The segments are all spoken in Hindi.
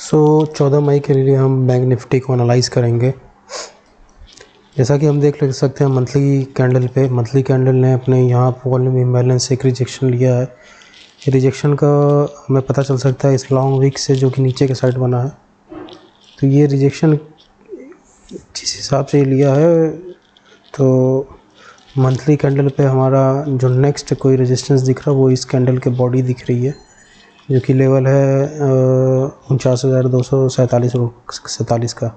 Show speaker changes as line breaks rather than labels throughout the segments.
सो 14 मई के लिए हम बैंक निफ्टी को एनालाइज करेंगे। जैसा कि हम देख सकते हैं मंथली कैंडल ने अपने यहाँ वॉल्यूम इम्बैलेंस से एक रिजेक्शन लिया है। रिजेक्शन का हमें पता चल सकता है इस लॉन्ग वीक से, जो कि नीचे के साइड बना है। तो ये रिजेक्शन जिस हिसाब से लिया है, तो मंथली कैंडल पे हमारा जो नेक्स्ट कोई रेजिस्टेंस दिख रहा है वो इस कैंडल के बॉडी दिख रही है, जो कि लेवल है 49,247 का।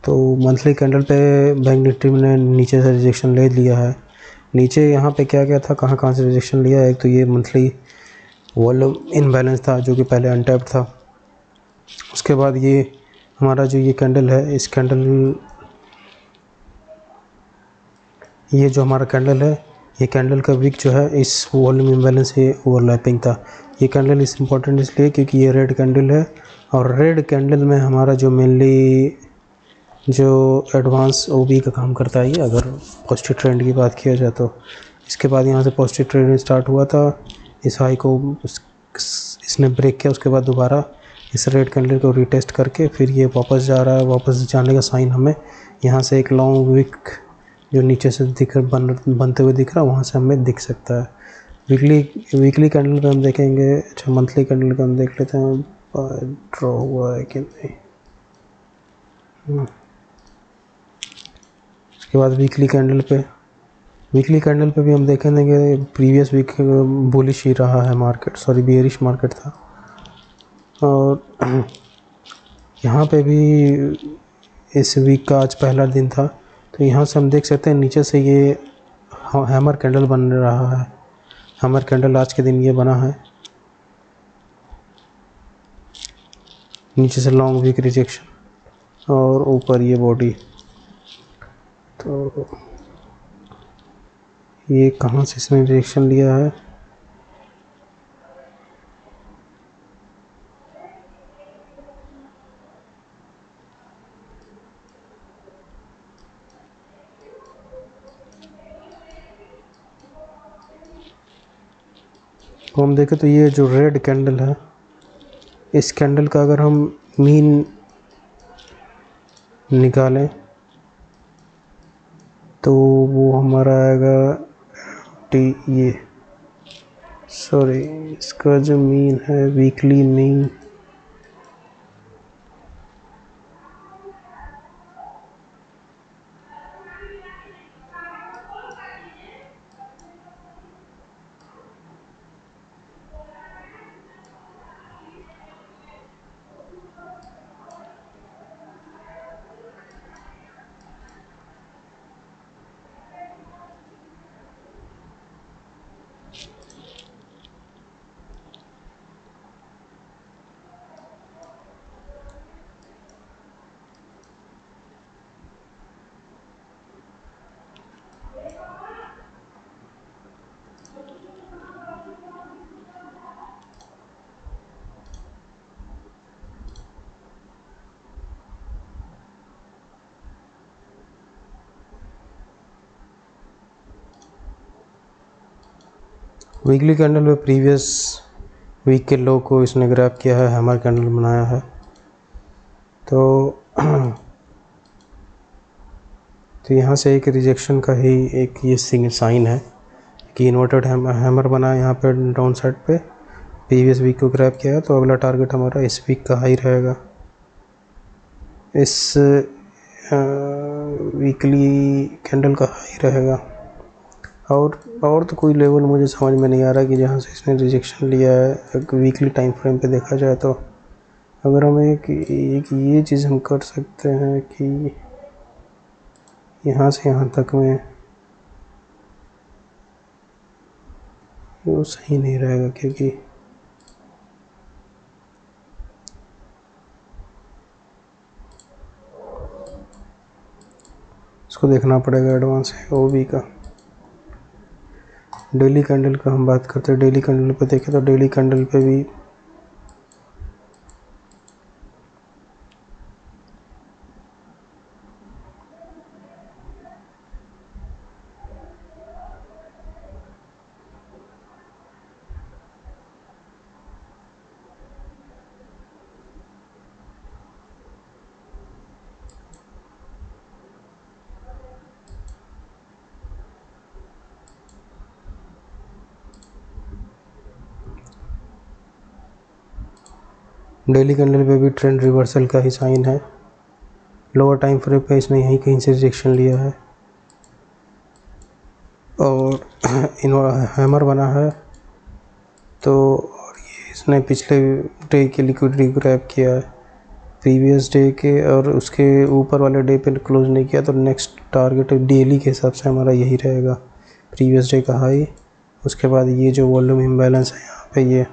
तो मंथली कैंडल पे बैंक निफ्टी ने नीचे से रिजेक्शन ले लिया है। नीचे यहाँ पे क्या क्या था, कहाँ कहाँ से रिजेक्शन लिया है। एक तो ये मंथली वॉल्यूम इनबैलेंस था, जो कि पहले अनटैप्ड था। उसके बाद ये हमारा जो ये कैंडल है, इस कैंडल ये जो हमारा कैंडल है, ये कैंडल का विक जो है इस वॉल्यूम इम्बैलेंस से ओवरलैपिंग था। ये कैंडल इस इम्पॉर्टेंट इसलिए क्योंकि ये रेड कैंडल है, और रेड कैंडल में हमारा जो मेनली जो एडवांस ओबी का काम करता है, ये अगर पॉजिटिव ट्रेंड की बात किया जाए तो इसके बाद यहाँ से पॉजिटिव ट्रेंड स्टार्ट हुआ था। इस हाई को इसने ब्रेक किया, उसके बाद दोबारा इस रेड कैंडल को रिटेस्ट करके फिर ये वापस जा रहा है। वापस जाने का साइन हमें यहाँ से एक लॉन्ग विक जो नीचे से बनते हुए दिख रहा है, वहाँ से हमें दिख सकता है। वीकली कैंडल पे हम देखेंगे। अच्छा, मंथली कैंडल पे हम देख लेते हैं ड्रॉ हुआ है कि नहीं। उसके बाद वीकली कैंडल पे भी हम देखेंगे। प्रीवियस वीक बुलिश ही रहा है मार्केट, बेयरिश मार्केट था। और यहाँ पे भी इस वीक का आज पहला दिन था, तो यहाँ से हम देख सकते हैं नीचे से ये हैमर कैंडल बन रहा है। हैमर कैंडल आज के दिन ये बना है, नीचे से लॉन्ग वीक रिजेक्शन और ऊपर ये बॉडी। तो ये कहाँ से इसने रिजेक्शन लिया है, तो हम देखें तो ये जो रेड कैंडल है, इस कैंडल का अगर हम मीन निकालें तो वो हमारा आएगा इसका जो मीन है, वीकली मीन वीकली कैंडल में प्रीवियस वीक के लो को इसने ग्रैब किया है, हैमर कैंडल बनाया है। तो यहाँ से एक रिजेक्शन का ही एक ये साइन है कि इन्वर्टेड हैमर बना है यहाँ पे डाउन साइड पे। प्रीवियस वीक को ग्रैब किया है, तो अगला टारगेट हमारा इस वीक का हाई रहेगा। इस वीकली कैंडल का हाई रहेगा। और तो कोई लेवल मुझे समझ में नहीं आ रहा कि जहाँ से इसने रिजेक्शन लिया है एक वीकली टाइम फ्रेम पे देखा जाए तो। अगर हम एक ये चीज़ हम कर सकते हैं कि यहाँ से यहाँ तक में वो सही नहीं रहेगा, क्योंकि इसको देखना पड़ेगा एडवांस है ओबी का। डेली कैंडल का हम बात करते हैं। डेली कैंडल पे देखें तो डेली कैंडल पे भी डेली कैंडल पे भी ट्रेंड रिवर्सल का ही साइन है। लोअर टाइम फ्रेम पे इसने यहीं कहीं से रिजेक्शन लिया है और हैमर बना है। तो और ये इसने पिछले डे की लिक्विडिटी ग्रैब किया है प्रीवियस डे के, और उसके ऊपर वाले डे पे क्लोज नहीं किया, तो नेक्स्ट टारगेट डेली के हिसाब से हमारा यही रहेगा, प्रीवियस डे का हाई। उसके बाद ये जो वॉल्यूम इम्बैलेंस है यहाँ पे, ये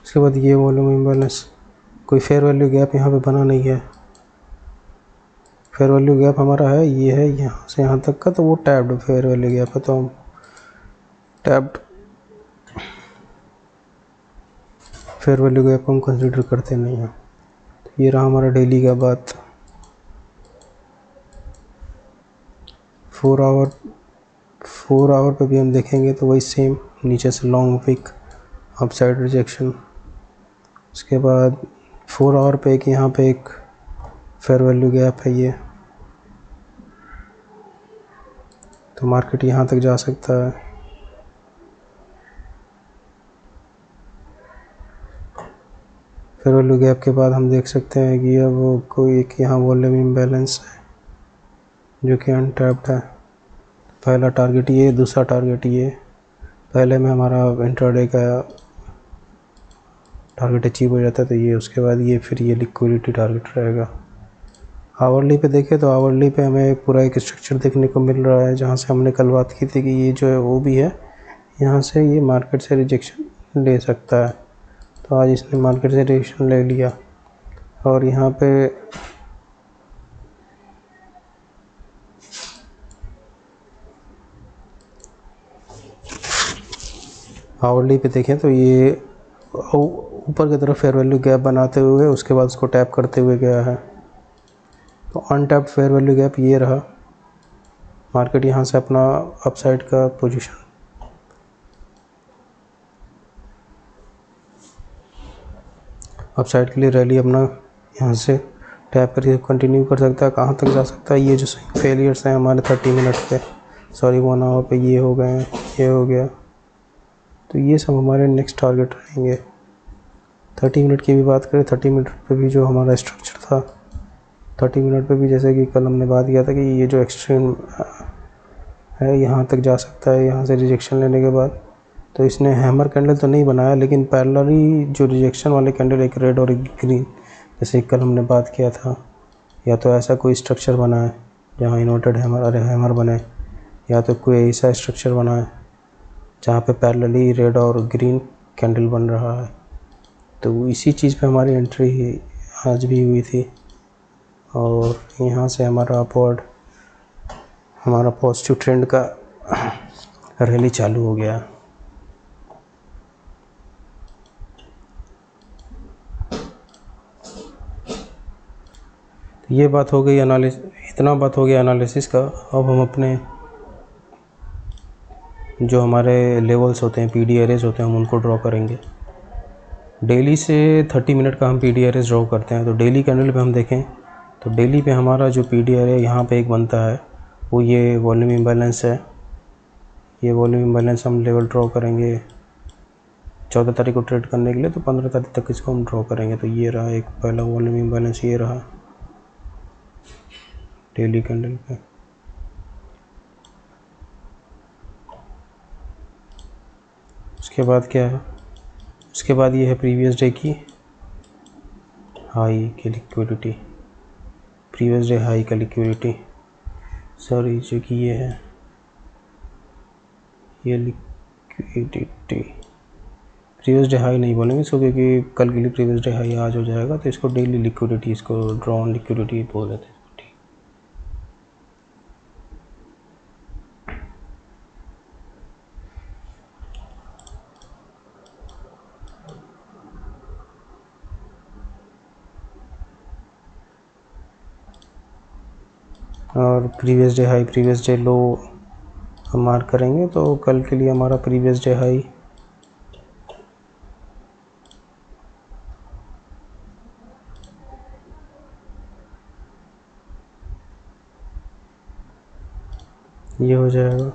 उसके बाद ये वॉल्यूम इम्बैलेंस, कोई फेयर वैल्यू गैप यहाँ पे बना नहीं है। फेयर वैल्यू गैप हमारा है, ये है यहाँ से यहाँ तक का, तो वो टैब्ड फेयर वैल्यू गैप है, तो हम टैब्ड फेयर वैल्यू गैप को हम कंसिडर करते नहीं हैं। तो ये रहा हमारा डेली का बात। 4 आवर पे भी हम देखेंगे तो वही सेम, नीचे से लॉन्ग विक अपसाइड रिजेक्शन। उसके बाद 4 आवर पे एक यहाँ पे एक फेयर वैल्यू गैप है ये, तो मार्केट यहाँ तक जा सकता है। फेयर वैल्यू गैप के बाद हम देख सकते हैं कि अब कोई एक यहाँ वॉल्यूम इम्बैलेंस है जो कि अनटैप्ड है। पहला टारगेट ये, दूसरा टारगेट ये। पहले में हमारा इंट्राडे का टारगेट अचीव हो जाता है, तो ये उसके बाद ये फिर ये लिक्विडिटी टारगेट रहेगा। आवरली पे देखें तो आवरली पे हमें पूरा एक स्ट्रक्चर देखने को मिल रहा है, जहाँ से हमने कल बात की थी कि ये जो है वो भी है, यहाँ से ये मार्केट से रिजेक्शन ले सकता है। तो आज इसने मार्केट से रिजेक्शन ले लिया और यहाँ पे आवरली पे देखें तो ये ऊपर की तरफ फेयर वैल्यू गैप बनाते हुए उसके बाद उसको टैप करते हुए गया है। तो अनटैप्ड फेयर वैल्यू गैप ये रहा। मार्केट यहाँ से अपना अपसाइड का पोजीशन अपसाइड के लिए रैली अपना यहाँ से टैप करके कंटिन्यू कर सकता है। कहाँ तक जा सकता है, ये जो फेलियर्स हैं हमारे 30 मिनट पे, सॉरी 1 आवर पे, ये हो गए हैं, ये हो गया, तो ये सब हमारे नेक्स्ट टारगेट रहेंगे। 30 मिनट की भी बात करें, 30 मिनट पे भी जो हमारा स्ट्रक्चर था, 30 मिनट पे भी जैसे कि कल हमने बात किया था कि ये जो एक्सट्रीम है यहाँ तक जा सकता है, यहाँ से रिजेक्शन लेने के बाद। तो इसने हैमर कैंडल तो नहीं बनाया, लेकिन पैरेलली जो रिजेक्शन वाले कैंडल, एक रेड और एक ग्रीन, जैसे कल हमने बात किया था, या तो ऐसा कोई स्ट्रक्चर बना है जहाँ इन्वर्टेड हैमर बने, या तो कोई ऐसा स्ट्रक्चर बना है जहाँ पे पैरेलली रेड और ग्रीन कैंडल बन रहा है। तो इसी चीज़ पे हमारी एंट्री आज भी हुई थी और यहाँ से हमारा अपवर्ड, हमारा पॉजिटिव ट्रेंड का रैली चालू हो गया। तो ये बात हो गई इतना बात हो गया एनालिसिस का। अब हम अपने जो हमारे लेवल्स होते हैं, पीडी एरेज होते हैं, हम उनको ड्रॉ करेंगे। डेली से 30 मिनट का हम पीडी एरेज ड्रॉ करते हैं। तो डेली कैंडल पे हम देखें तो डेली पे हमारा जो पीडी एरे यहाँ पे एक बनता है, वो ये वॉल्यूम इम्बैलेंस है। ये वॉल्यूम इम्बैलेंस हम लेवल ड्रॉ करेंगे 14 तारीख को ट्रेड करने के लिए, तो 15 तारीख तक इसको हम ड्रॉ करेंगे। तो ये रहा एक पहला वॉल्यूम इम्बैलेंस, ये रहा डेली कैंडल पे। उसके बाद क्या है, उसके बाद ये है प्रीवियस डे की हाई की लिक्विडिटी, प्रीवियस डे हाई का लिक्विडिटी, सॉरी जो कि ये है, ये लिक्विडिटी प्रीवियस डे हाई नहीं बोलेंगे इसको, क्योंकि कल के लिए प्रीवियस डे हाई आज हो जाएगा, तो इसको डेली लिक्विडिटी, इसको ड्रॉन लिक्विडिटी बोल देते हैं। और previous day high, previous day लो हम मार्क करेंगे। तो कल के लिए हमारा प्रीवियस डे हाई ये हो जाएगा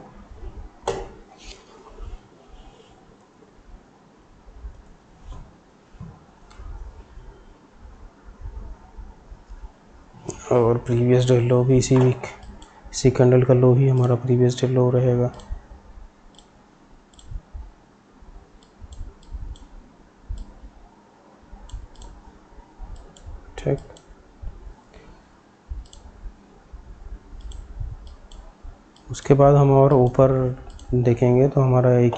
और प्रीवियस डे लो भी इसी वीक, इसी कैंडल का लो ही हमारा प्रीवियस डे लो रहेगा। ठीक, उसके बाद हम और ऊपर देखेंगे तो हमारा एक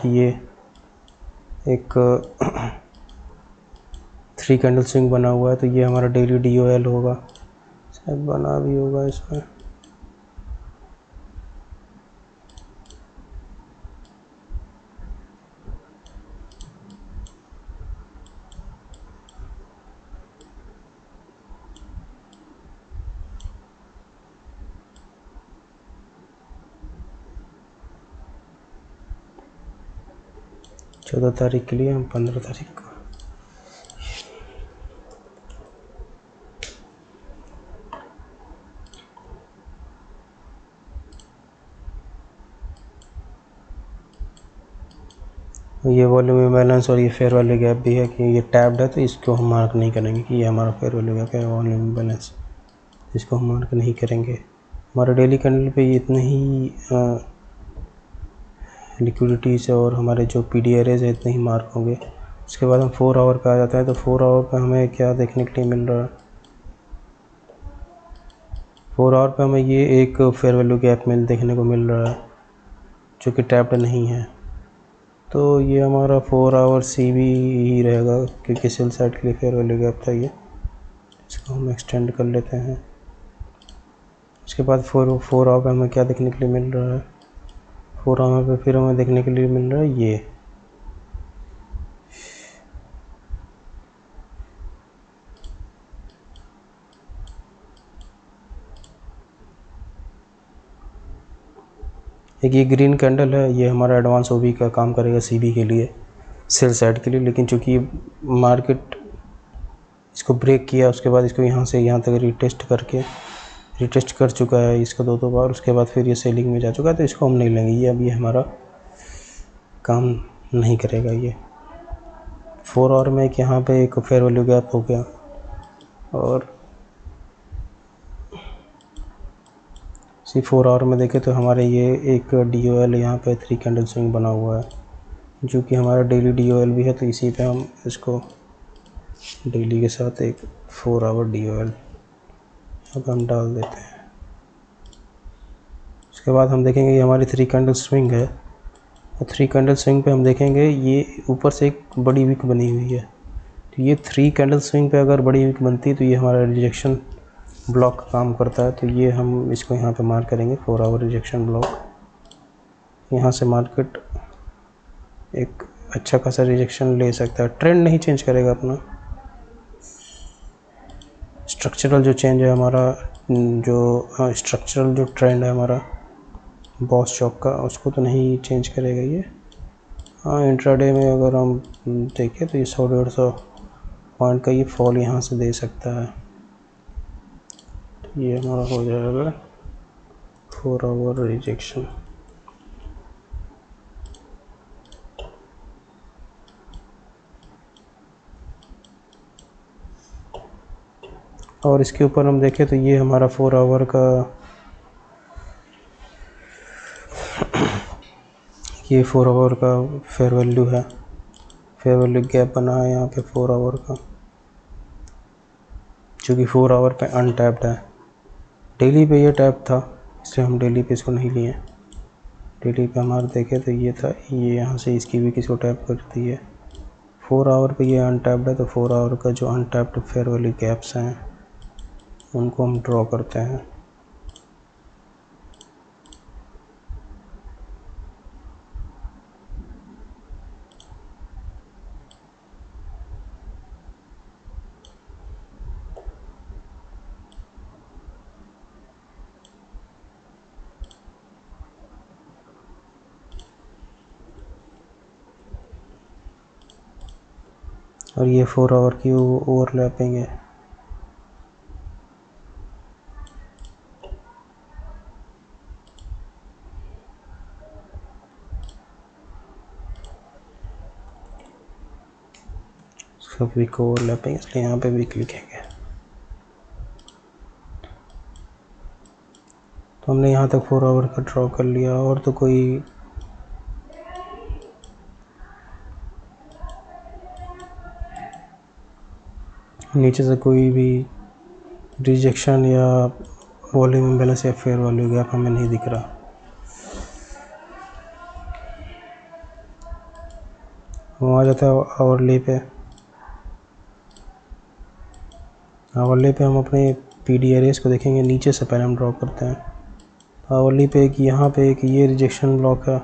3 कैंडल स्विंग बना हुआ है, तो ये हमारा डेली DOL होगा, शायद बना भी होगा इसमें। चौदह तारीख के लिए हम 15 तारीख को ये वॉल्यूम इम्बैलेंस और ये फेयर वैल्यू गैप भी है कि ये टैब्ड है, तो इसको हम मार्क नहीं करेंगे कि ये हमारा फेयर वैल्यू गैप है, वॉल्यूम इम्बैलेंस, इसको हम मार्क नहीं करेंगे। हमारे डेली कैंडल पे ये इतने ही लिक्विडिटीज़ और हमारे जो PD एरेज है इतने ही मार्क होंगे। उसके बाद हम 4 आवर पे आ जाते हैं, तो 4 आवर पे हमें क्या देखने के लिए मिल रहा है? 4 आवर पे हमें ये एक फेयर वैल्यू गैप देखने को मिल रहा है जो कि टैप्ड नहीं है, तो ये हमारा 4 आवर CB ही रहेगा क्योंकि सेल साइड के लिए फेयर वैल्यू गैप था ये। इसको हम एक्सटेंड कर लेते हैं। उसके बाद 4 आवर पे हमें क्या देखने के लिए मिल रहा है? 4 आवर पे फिर हमें देखने के लिए मिल रहा है ये एक ये ग्रीन कैंडल है, ये हमारा एडवांस OB का काम करेगा CB के लिए, सेल साइड के लिए। लेकिन चूँकि मार्केट इसको ब्रेक किया, उसके बाद इसको यहाँ से यहाँ तक रिटेस्ट कर चुका है इसको 2 बार, उसके बाद फिर ये सेलिंग में जा चुका है, तो इसको हम नहीं लेंगे, ये अभी हमारा काम नहीं करेगा। ये 4 आवर में एक यहाँ पे एक फेयर वैल्यू गैप हो गया, और इसी 4 आवर में देखें तो हमारे ये एक DOL यहाँ पे 3 कैंडल स्विंग बना हुआ है जो कि हमारा डेली DOL भी है, तो इसी पे हम इसको डेली के साथ एक 4 आवर DOL अब हम डाल देते हैं। उसके बाद हम देखेंगे ये हमारी 3 कैंडल स्विंग है, और 3 कैंडल स्विंग पे हम देखेंगे ये ऊपर से एक बड़ी विक बनी हुई है, तो ये 3 कैंडल स्विंग पे अगर बड़ी विक बनती है तो ये हमारा रिजेक्शन ब्लॉक का काम करता है, तो ये हम इसको यहाँ पे मार्क करेंगे 4 आवर रिजेक्शन ब्लॉक। यहाँ से मार्केट एक अच्छा खासा रिजेक्शन ले सकता है, ट्रेंड नहीं चेंज करेगा अपना, स्ट्रक्चरल जो चेंज है हमारा, जो स्ट्रक्चरल जो ट्रेंड है हमारा बॉस चौक का, उसको तो नहीं चेंज करेगा ये। हाँ, इंट्राडे में अगर हम देखें तो ये 100-150 पॉइंट का ये फॉल यहाँ से दे सकता है, तो ये हमारा हो जाएगा 4 आवर रिजेक्शन। और इसके ऊपर हम देखें तो ये हमारा 4 आवर का ये 4 आवर का फेयर वैल्यू है, फेयर वैल्यू गैप बना है यहाँ पे 4 आवर का, जो कि 4 आवर पे अनटैप्ड है। डेली पे ये टैप था, इसलिए हम डेली पे इसको नहीं लिए। डेली पे हमारा देखे तो ये था, ये यहाँ से इसकी भी किसी को टैप करती है। 4 आवर पे ये अनटैप्ड है, तो 4 आवर का जो अनटैप्ड फेयर वैल्यू गैप्स हैं उनको हम ड्रॉ करते हैं। और ये 4 आवर की ओवरलैपिंग है। सब वीक ओवरलैपिंग, इसलिए यहाँ पे वीक लिखेंगे। तो हमने यहाँ तक 4 आवर का ड्रॉ कर लिया, और तो कोई नीचे से कोई भी रिजेक्शन या वॉल्यूम इम्बैलेंस या फेयर वैल्यू गैप हमें नहीं दिख रहा। वो आ जाता है आवरली पे। आवरली पे हम अपने PD एरेज को देखेंगे, नीचे से पहले हम ड्रॉ करते हैं। आवरली पे एक यहाँ पे एक ये रिजेक्शन ब्लॉक है,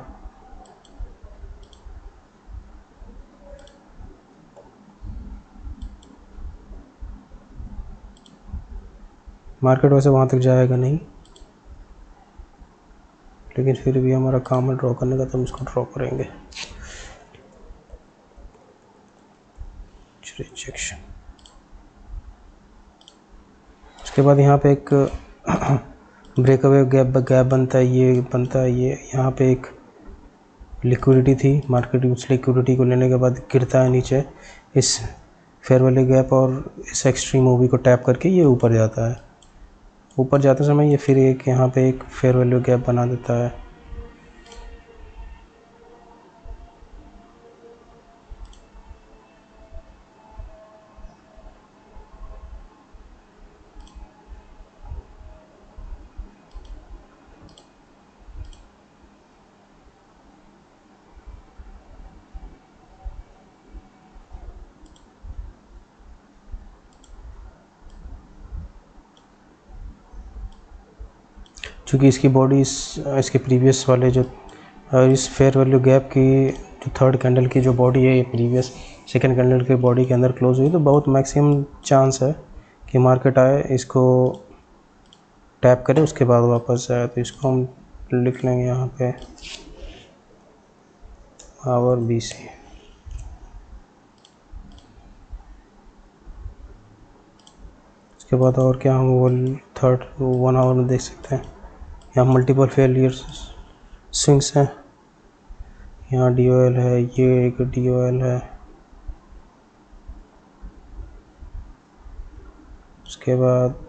मार्केट वैसे वहाँ तक जाएगा नहीं, लेकिन फिर भी हमारा काम है ड्रॉ करने का, तो हम इसको ड्रॉ करेंगे। रिजेक्शन। उसके बाद यहाँ पे एक ब्रेकअवे गैप बनता है, ये बनता है, ये यहाँ पे एक लिक्विडिटी थी, मार्केट उस लिक्विडिटी को लेने के बाद गिरता है नीचे इस फेयर वैल्यू गैप, और इस एक्सट्रीम ओबी को टैप करके ये ऊपर जाता है। ऊपर जाते समय ये फिर एक यहाँ पे एक फेयर वैल्यू गैप बना देता है। चूँकि इसकी बॉडी इसके प्रीवियस वाले जो इस फेयर वैल्यू गैप की जो थर्ड कैंडल की जो बॉडी है, ये प्रीवियस सेकंड कैंडल के बॉडी के अंदर क्लोज हुई, तो बहुत मैक्सिमम चांस है कि मार्केट आए, इसको टैप करे, उसके बाद वापस आए। तो इसको हम लिख लेंगे यहाँ पे आवर BC। उसके बाद और क्या हम वो थर्ड 1 आवर में देख सकते हैं। यहाँ मल्टीपल फेलियर्स स्विंग्स हैं, यहाँ DOL है, ये एक DOL है। उसके बाद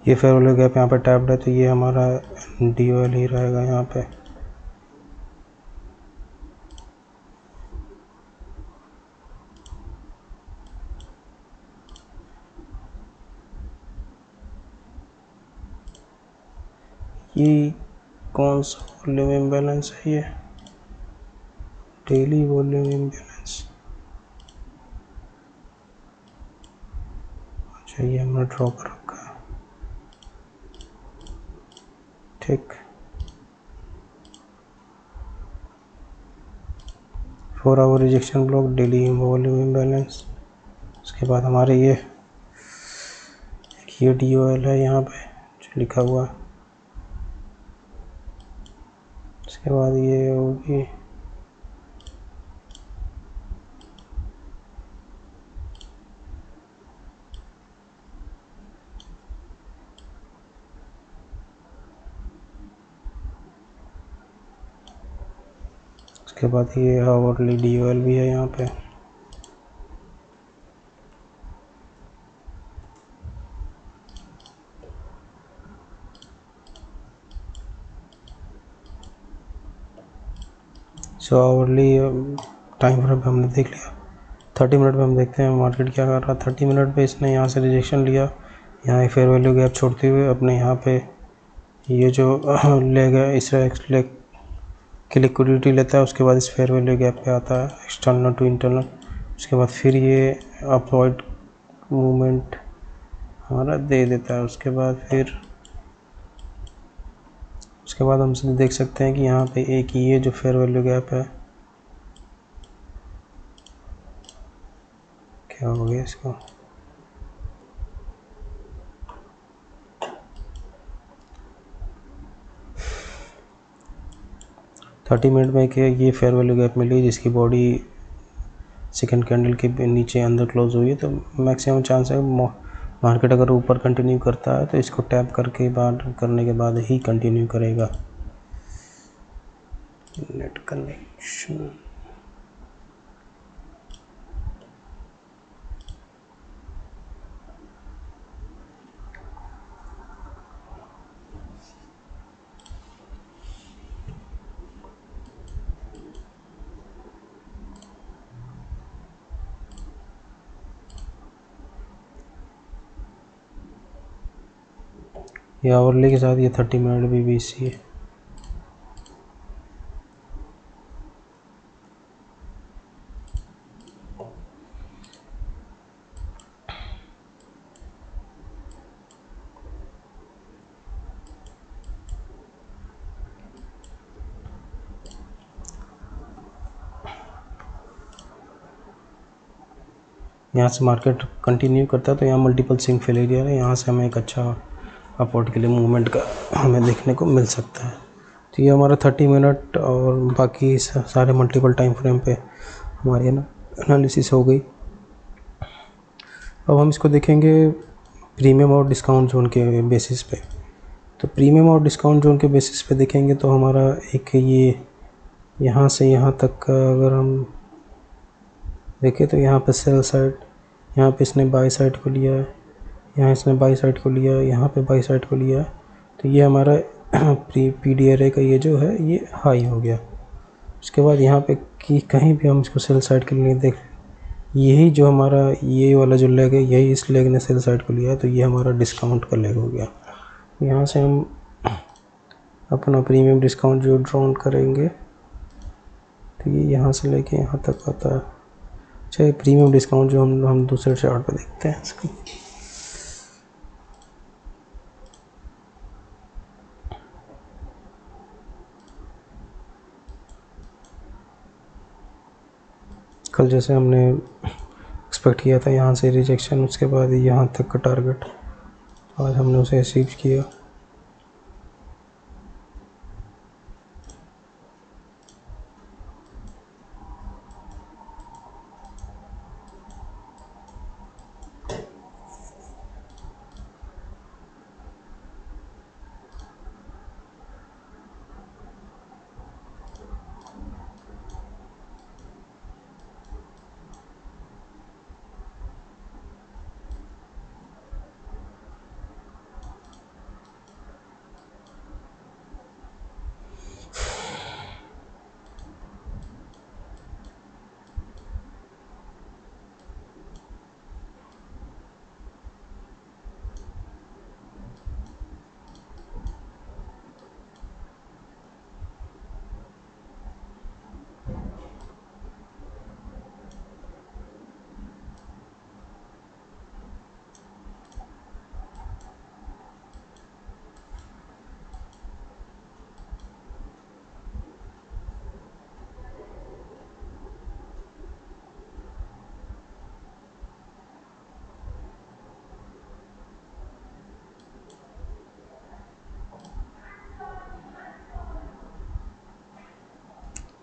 ये फेयर वैल्यू गैप यहाँ पे टैप्ड है, तो ये हमारा DOL ही रहेगा यहाँ पे। ये कौन सा वॉल्यूम इम्बैलेंस है? ये डेली वॉल्यूम इम्बैलेंस। अच्छा, ये हमने ड्रॉ कर रखा है, ठीक। 4 hour rejection block, daily volume imbalance. उसके बाद हमारे ये DOL है यहाँ पे जो लिखा हुआ है। उसके बाद ये होगी उसके बाद ये हावरली DOL भी है यहाँ पे। सो आवरली टाइम फ्रेम पे हमने देख लिया। 30 मिनट पे हम देखते हैं मार्केट क्या कर रहा है। 30 मिनट पे इसने यहाँ से रिजेक्शन लिया, यहाँ फेयर वैल्यू गैप छोड़ते हुए अपने यहाँ पे ये जो लेग है इस लेग की लिक्विडिटी लेता है। उसके बाद इस फेयर वैल्यू गैप पे आता है एक्सटर्नल टू इंटरनल। उसके बाद फिर ये अपवर्ड मूवमेंट हमारा दे देता है। उसके बाद हम देख सकते हैं कि यहाँ पे एक ये जो फेयर वैल्यू गैप है, क्या हो गया इसको, 30 मिनट में क्या ये फेयर वैल्यू गैप मिली जिसकी बॉडी सेकंड कैंडल के नीचे अंदर क्लोज हुई है, तो मैक्सिमम चांस है मार्केट अगर ऊपर कंटिन्यू करता है तो इसको टैप करके बाद करने के बाद ही कंटिन्यू करेगा। नेट कनेक्शन ये आवरली के साथ ये 30 मिनट भी BC है। यहाँ से मार्केट कंटिन्यू करता है तो यहाँ मल्टीपल स्विंग फेल एरिया है, यहाँ से हमें एक अच्छा अपवर्ड के लिए मूवमेंट का हमें देखने को मिल सकता है। तो ये हमारा 30 मिनट और बाकी सारे मल्टीपल टाइम फ्रेम पे हमारी एनालिसिस हो गई। अब हम इसको देखेंगे प्रीमियम और डिस्काउंट जोन के बेसिस पे। तो प्रीमियम और डिस्काउंट जोन के बेसिस पे देखेंगे तो हमारा एक ये यहाँ से यहाँ तक का अगर हम देखें तो यहाँ पे सेल साइड, यहाँ पे इसने बाई साइड को लिया है, यहाँ इसने बाई साइड को लिया है, यहाँ पे बाई साइड को लिया है, तो ये हमारा PDRA का ये जो है ये हाई हो गया। उसके बाद यहाँ पे कि कहीं भी हम इसको सेल साइड के लिए देख, यही जो हमारा ये वाला जो लेग है यही इस लेग ने सेल साइड को लिया है, तो ये हमारा डिस्काउंट का लेग हो गया। यहाँ से हम अपना प्रीमियम डिस्काउंट जो ड्रॉन करेंगे तो ये यहाँ से लेके यहाँ तक आता है। अच्छा, प्रीमियम डिस्काउंट जो हम दूसरे चार्ट पे देखते हैं इसको। कल जैसे हमने एक्सपेक्ट किया था यहाँ से रिजेक्शन, उसके बाद यहाँ तक का टारगेट, आज हमने उसे अचीव किया।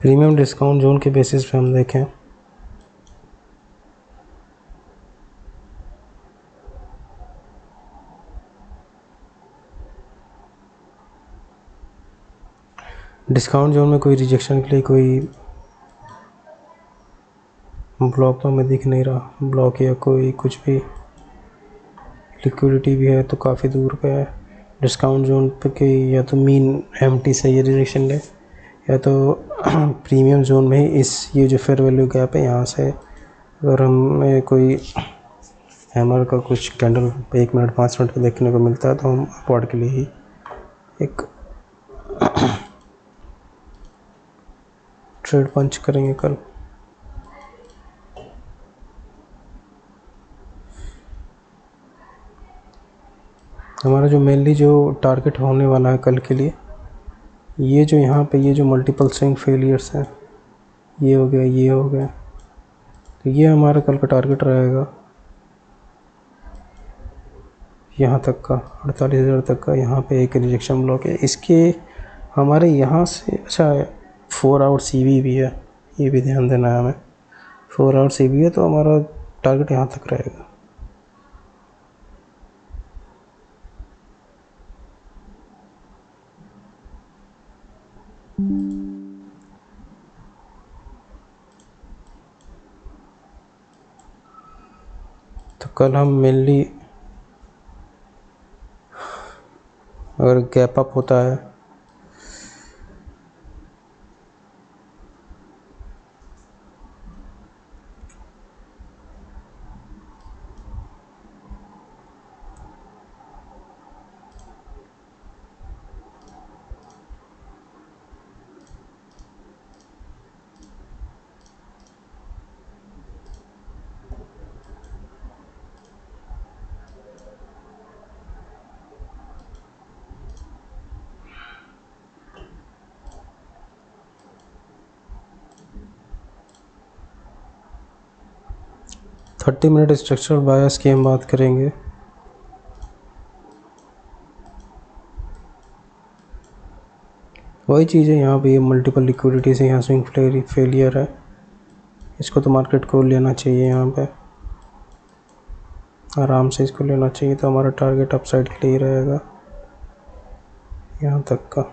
प्रीमियम डिस्काउंट जोन के बेसिस पे हम देखें डिस्काउंट जोन में कोई रिजेक्शन के लिए कोई ब्लॉक तो हमें दिख नहीं रहा, ब्लॉक या कोई कुछ भी लिक्विडिटी भी है तो काफ़ी दूर पे है। डिस्काउंट जोन पे के या तो मीन एम्प्टी से ये रिजेक्शन ले, या तो प्रीमियम जोन में ही इस ये जो फेयर वैल्यू गैप है यहाँ से अगर हमें कोई हैमर का कुछ कैंडल 1 मिनट 5 मिनट पे देखने को मिलता है तो हम अपवर्ड के लिए ही एक ट्रेड पंच करेंगे कल। हमारा जो मेनली जो टारगेट होने वाला है कल के लिए, ये जो यहाँ पे ये जो मल्टीपल स्विंग फेलियर्स हैं, ये हो गया, ये हो गया, तो ये हमारा कल का टारगेट रहेगा यहाँ तक का 48,000 तक का। यहाँ पे एक रिजेक्शन ब्लॉक है, इसके हमारे यहाँ से अच्छा 4 आवर CV भी है, ये भी ध्यान देना है हमें। 4 आवर CV है तो हमारा टारगेट यहाँ तक रहेगा। तो कल हम मेनली अगर गैप अप होता है थर्टी मिनट स्ट्रक्चरल बायस की हम बात करेंगे। वही चीज़ है, यहाँ पे ये मल्टीपल लिक्विडिटी से यहाँ स्विंग फेलियर है, इसको तो मार्केट को लेना चाहिए, यहाँ पे आराम से इसको लेना चाहिए। तो हमारा टारगेट अपसाइड के लिए ही रहेगा यहाँ तक का।